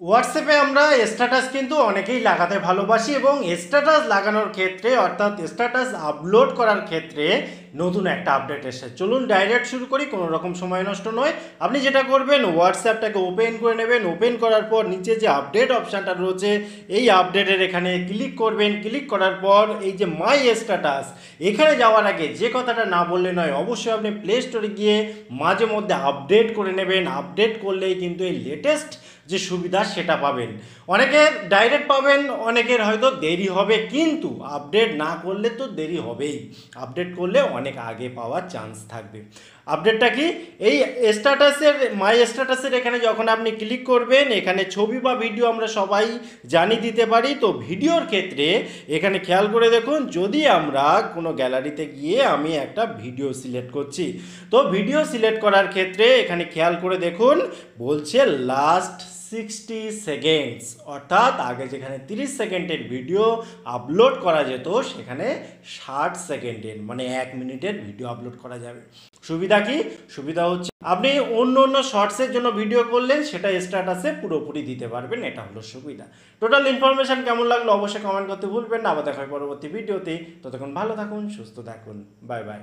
হোয়াটসঅ্যাপে আমরা স্ট্যাটাস কিন্তু অনেকেই লাগাতে ভালোবাসি এবং স্ট্যাটাস লাগানোর ক্ষেত্রে অর্থাৎ স্ট্যাটাস আপলোড করার ক্ষেত্রে নতুন একটা আপডেট এসেছে। চলুন ডাইরেক্ট শুরু করি, কোনো রকম সময় নষ্ট নয়। আপনি যেটা করবেন, হোয়াটসঅ্যাপটাকে ওপেন করে নেবেন। ওপেন করার পর নিচে যে আপডেট অপশানটা রয়েছে এই আপডেটের এখানে ক্লিক করবেন। ক্লিক করার পর এই যে মাই স্ট্যাটাস, এখানে যাওয়ার আগে যে কথাটা না বললে নয়, অবশ্যই আপনি প্লে স্টোরে গিয়ে মাঝে মধ্যে আপডেট করে নেবেন। আপডেট করলেই কিন্তু এই লেটেস্ট যে সুবিধা সেটা পাবেন। অনেকের ডাইরেক্ট পাবেন, অনেকের হয়তো দেরি হবে, কিন্তু আপডেট না করলে তো দেরি হবেই। আপডেট করলে অনেক আগে পাওয়ার চান্স থাকবে। আপডেটটা কি? এই স্ট্যাটাসের মাই স্ট্যাটাসের এখানে যখন আপনি ক্লিক করবেন, এখানে ছবি বা ভিডিও আমরা সবাই জানিয়ে দিতে পারি। তো ভিডিওর ক্ষেত্রে এখানে খেয়াল করে দেখুন, যদি আমরা কোনো গ্যালারিতে গিয়ে আমি একটা ভিডিও সিলেক্ট করছি, তো ভিডিও সিলেক্ট করার ক্ষেত্রে এখানে খেয়াল করে দেখুন বলছে লাস্ট 60 সেকেন্ডস, অর্থাৎ আগে যেখানে 30 সেকেন্ডের ভিডিও আপলোড করা যেত সেখানে 60 সেকেন্ডের মানে 1 মিনিটের ভিডিও আপলোড করা যাবে। সুবিধা কি? সুবিধা হচ্ছে আপনি অন্য অন্য শর্টসের জন্য ভিডিও করলেন, সেটা স্ট্যাটাসে পুরোপুরি দিতে পারবেন। এটা হলো সুবিধা। টোটাল ইনফরমেশন কেমন লাগলো অবশ্যই কমেন্ট করতে ভুলবেন না। আবার দেখা হয় পরবর্তী ভিডিওতে। ততক্ষণ ভালো থাকুন, সুস্থ থাকুন। Bye bye.